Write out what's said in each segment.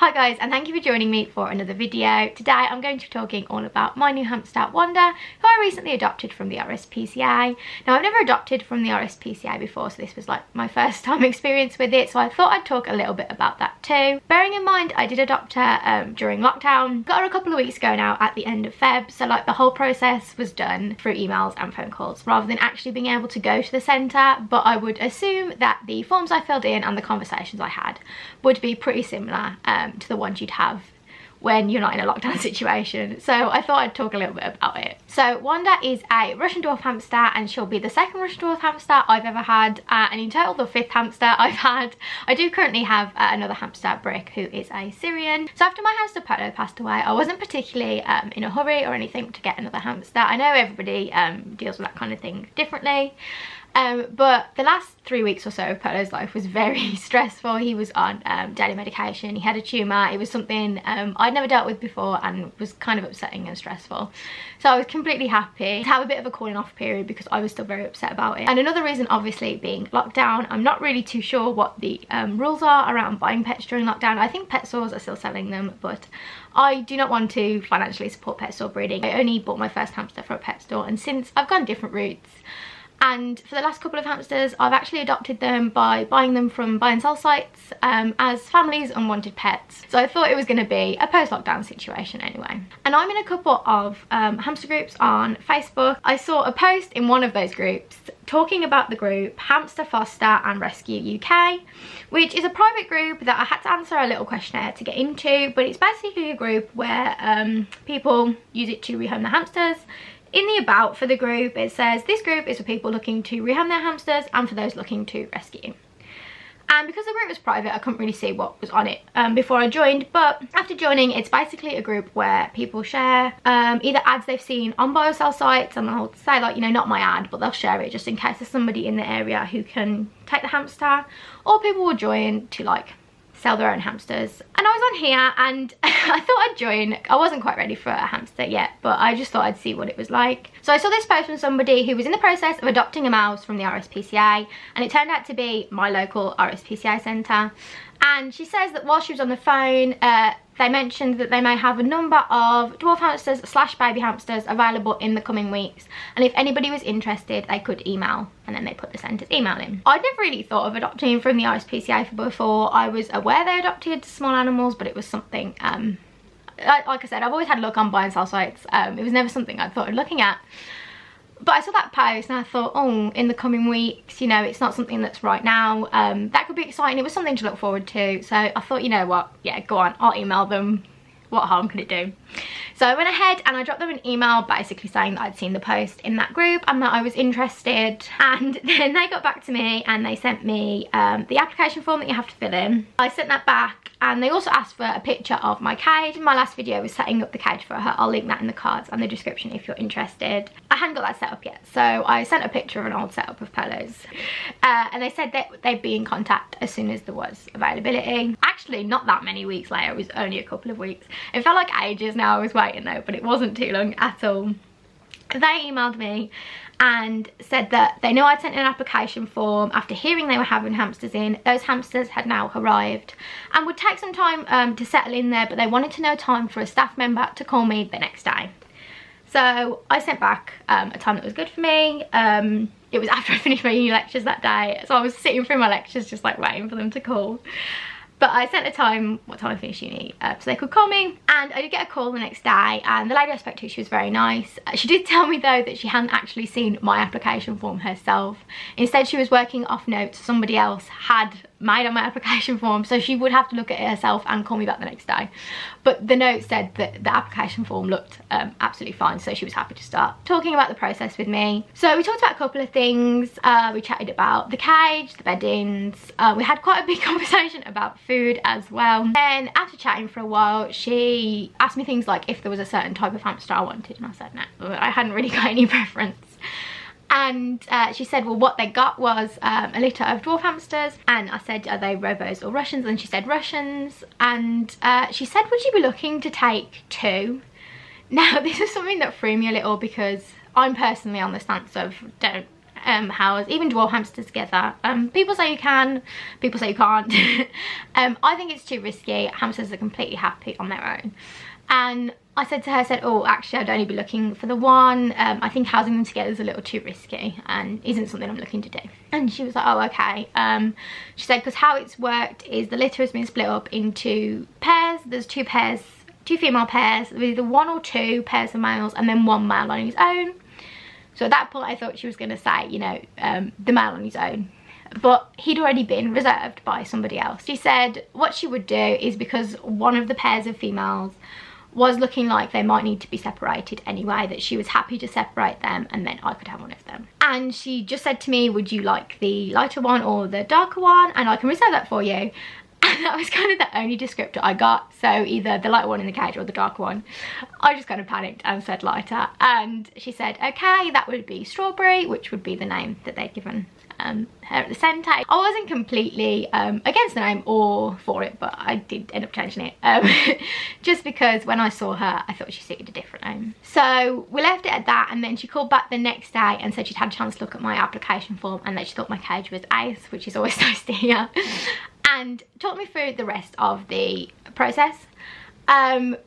Hi guys, and thank you for joining me for another video. Today I'm going to be talking all about my new hamster Wanda, who I recently adopted from the RSPCA. Now I've never adopted from the RSPCA before, so this was like my first time experience with it, so I thought I'd talk a little bit about that too. Bearing in mind I did adopt her during lockdown. Got her a couple of weeks ago now at the end of Feb, so like the whole process was done through emails and phone calls rather than actually being able to go to the centre, but I would assume that the forms I filled in and the conversations I had would be pretty similar to the ones you'd have when you're not in a lockdown situation. So I thought I'd talk a little bit about it. So Wanda is a Russian dwarf hamster, and she'll be the second Russian dwarf hamster I've ever had, and in total the fifth hamster I've had. I do currently have another hamster, Brick, who is a Syrian. So after my hamster Polo passed away, I wasn't particularly in a hurry or anything to get another hamster. I know everybody deals with that kind of thing differently. But the last 3 weeks or so of Polo's life was very stressful. He was on daily medication, he had a tumour. It was something I'd never dealt with before and was kind of upsetting and stressful. So I was completely happy to have a bit of a cooling off period because I was still very upset about it. And another reason obviously being lockdown. I'm not really too sure what the rules are around buying pets during lockdown. I think pet stores are still selling them, but I do not want to financially support pet store breeding. I only bought my first hamster from a pet store, and since I've gone different routes, and for the last couple of hamsters I've actually adopted them by buying them from buy and sell sites as families' unwanted pets. So I thought it was going to be a post-lockdown situation anyway. And I'm in a couple of hamster groups on Facebook. I saw a post in one of those groups talking about the group Hamster, Foster and Rescue UK, which is a private group that I had to answer a little questionnaire to get into, but it's basically a group where people use it to rehome their hamsters. In the about for the group it says this group is for people looking to rehome their hamsters and for those looking to rescue. And because the group was private, I couldn't really see what was on it before I joined, but after joining it's basically a group where people share either ads they've seen on buy or sell sites, and they'll say like, you know, not my ad, but they'll share it just in case there's somebody in the area who can take the hamster, or people will join to like sell their own hamsters. And I was on here and I thought I'd join. I wasn't quite ready for a hamster yet, but I just thought I'd see what it was like. So I saw this post from somebody who was in the process of adopting a mouse from the RSPCA, and it turned out to be my local RSPCA centre. And she says that while she was on the phone, they mentioned that they may have a number of dwarf hamsters / baby hamsters available in the coming weeks, and if anybody was interested they could email, and then they put the centre's email in. I'd never really thought of adopting from the RSPCA before. I was aware they adopted small animals, but it was something like I said, I've always had a look on buy and sell sites. It was never something I'd thought of looking at. But I saw that post and I thought, oh, in the coming weeks, you know, it's not something that's right now. That could be exciting. It was something to look forward to. So I thought, you know what, yeah, go on, I'll email them. What harm could it do? So I went ahead and I dropped them an email basically saying that I'd seen the post in that group and that I was interested. And then they got back to me and they sent me the application form that you have to fill in. I sent that back, and they also asked for a picture of my cage. My last video was setting up the cage for her. I'll link that in the cards and the description if you're interested. I hadn't got that set up yet, so I sent a picture of an old setup of Polo's. And they said that they'd be in contact as soon as there was availability. Actually, not that many weeks later, it was only a couple of weeks. It felt like ages now I was waiting though, but it wasn't too long at all. They emailed me and said that they knew I'd sent an application form after hearing they were having hamsters in. Those hamsters had now arrived and would take some time to settle in there, but they wanted to know time for a staff member to call me the next day. So I sent back a time that was good for me. It was after I finished my uni lectures that day, so I was sitting through my lectures just like waiting for them to call. But I sent a time, what time I finished uni, so they could call me. And I did get a call the next day, and the lady I spoke to, she was very nice. She did tell me though that she hadn't actually seen my application form herself. Instead she was working off notes somebody else had made on my application form, so she would have to look at it herself and call me back the next day. But the note said that the application form looked absolutely fine, so she was happy to start talking about the process with me. So we talked about a couple of things. We chatted about the cage, the beddings. We had quite a big conversation about food as well. Then after chatting for a while, she asked me things like if there was a certain type of hamster I wanted, and I said no, I hadn't really got any preference. And she said, well, what they got was a litter of dwarf hamsters, and I said, are they Robos or Russians? And she said Russians. And she said, would you be looking to take 2? Now this is something that threw me a little because I'm personally on the stance of don't house even dwarf hamsters together. People say you can, people say you can't. I think it's too risky. Hamsters are completely happy on their own. And I said to her, oh, actually, I'd only be looking for the one. I think housing them together is a little too risky and isn't something I'm looking to do. And she was like, oh, okay. She said, because how it's worked is the litter has been split up into pairs. There's two female pairs. There's either 1 or 2 pairs of males and then 1 male on his own. So at that point, I thought she was going to say, you know, the male on his own. But he'd already been reserved by somebody else. She said what she would do is, because one of the pairs of females was looking like they might need to be separated anyway, that she was happy to separate them and then I could have one of them. And she just said to me, would you like the lighter one or the darker one? And I can reserve that for you. And that was kind of the only descriptor I got. So either the lighter one in the cage or the darker one. I just kind of panicked and said lighter. And she said, okay, that would be Strawberry, which would be the name that they'd given her at the centre. I wasn't completely against the name or for it, but I did end up changing it just because when I saw her I thought she suited a different name. So we left it at that, and then she called back the next day and said she'd had a chance to look at my application form and that she thought my cage was ace, which is always nice to hear, and talked me through the rest of the process.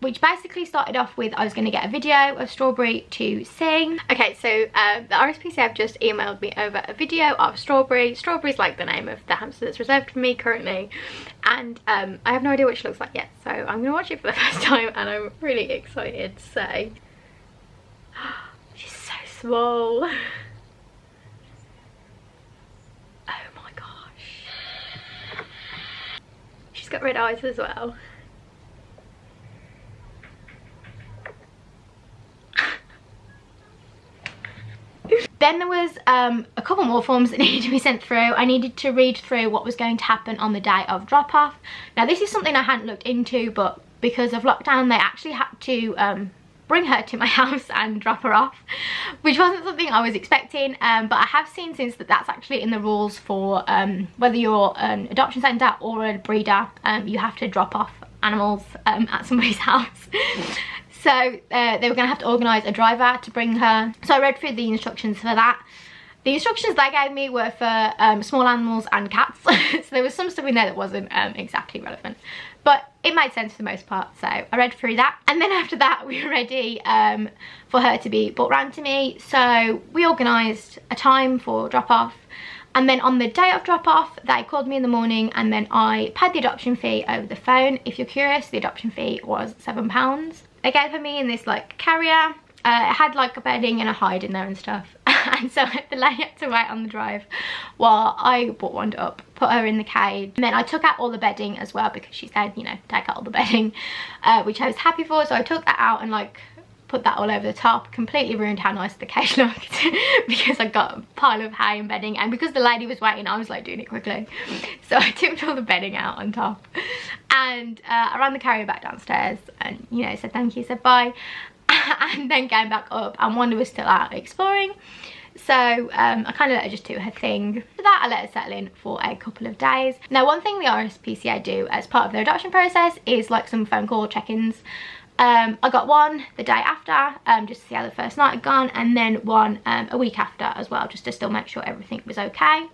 Which basically started off with I was going to get a video of Strawberry to see. Okay, so the RSPCA have just emailed me over a video of Strawberry. Strawberry's like the name of the hamster that's reserved for me currently, and I have no idea what she looks like yet, so I'm going to watch it for the first time and I'm really excited to say. She's so small. Oh my gosh. She's got red eyes as well. Then there was a couple more forms that needed to be sent through. I needed to read through what was going to happen on the day of drop-off. Now this is something I hadn't looked into, but because of lockdown they actually had to bring her to my house and drop her off, which wasn't something I was expecting, but I have seen since that that's actually in the rules for whether you're an adoption centre or a breeder, you have to drop off animals at somebody's house. So they were going to have to organise a driver to bring her. So I read through the instructions for that. The instructions they gave me were for small animals and cats. So there was some stuff in there that wasn't exactly relevant. But it made sense for the most part. So I read through that. And then after that, we were ready for her to be brought round to me. So we organised a time for drop-off. And then on the day of drop-off, they called me in the morning and then I paid the adoption fee over the phone. If you're curious, the adoption fee was £7. They gave her me in this like carrier. It had like a bedding and a hide in there and stuff. And so the lady had to wait on the drive while I brought Wanda up, put her in the cage. And then I took out all the bedding as well because she said, you know, take out all the bedding, which I was happy for. So I took that out and like put that all over the top. Completely ruined how nice the cage looked because I got a pile of hay and bedding, and because the lady was waiting I was like doing it quickly, so I tipped all the bedding out on top, and I ran the carrier back downstairs and, you know, said thank you, said bye, and then came back up and Wanda was still out exploring. So I kind of let her just do her thing. For that I let her settle in for a couple of days. Now one thing the RSPCA do as part of their adoption process is like some phone call check-ins. I got one the day after just to see how the first night had gone, and then one a week after as well, just to still make sure everything was okay.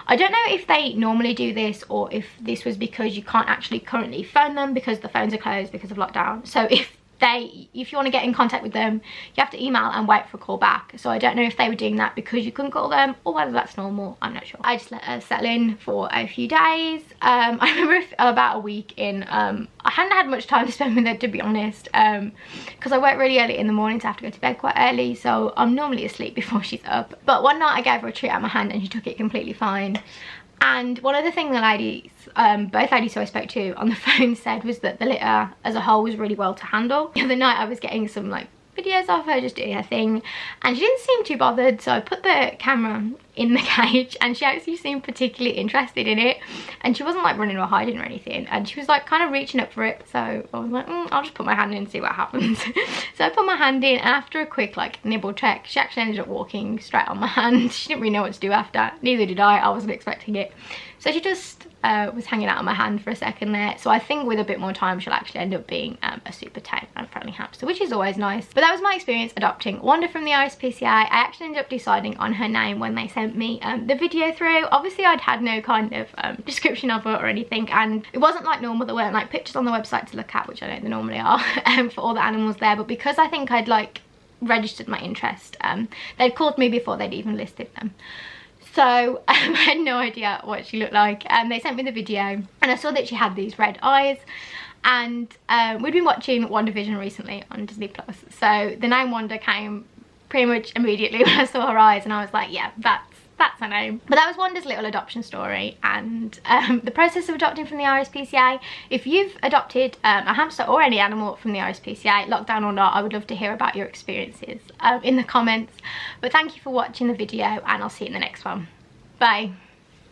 I don't know if they normally do this or if this was because you can't actually currently phone them because the phones are closed because of lockdown. So if you want to get in contact with them, you have to email and wait for a call back. So I don't know if they were doing that because you couldn't call them or whether that's normal. I'm not sure. I just let her settle in for a few days. I remember about a week in, I hadn't had much time to spend with her, to be honest, because I work really early in the morning, so I have to go to bed quite early, so I'm normally asleep before she's up. But one night I gave her a treat out of my hand and she took it completely fine. And one other thing the ladies, both ladies who I spoke to on the phone said was that the litter as a whole was really well to handle. The other night I was getting some like videos of her just doing her thing and she didn't seem too bothered, so I put the camera in the cage and she actually seemed particularly interested in it, and she wasn't like running or hiding or anything, and she was like kind of reaching up for it, so I was like I'll just put my hand in and see what happens. So I put my hand in and after a quick like nibble check she actually ended up walking straight on my hand. She didn't really know what to do after, neither did I wasn't expecting it, so she just was hanging out on my hand for a second there. So I think with a bit more time she'll actually end up being a super tame and friendly hamster, which is always nice. But that was my experience adopting Wanda from the RSPCA. I actually ended up deciding on her name when they sent sent me the video through. Obviously I'd had no kind of description of it or anything, and it wasn't like normal. There weren't like pictures on the website to look at, which I know there normally are for all the animals there, but because I think I'd like registered my interest, they'd called me before they'd even listed them. So I had no idea what she looked like, and they sent me the video and I saw that she had these red eyes. And we'd been watching WandaVision recently on Disney Plus, so the name Wanda came pretty much immediately when I saw her eyes, and I was like, yeah, that's her name. But that was Wanda's little adoption story, and the process of adopting from the RSPCA. If you've adopted a hamster or any animal from the RSPCA, lockdown or not, I would love to hear about your experiences in the comments. But thank you for watching the video, and I'll see you in the next one. Bye.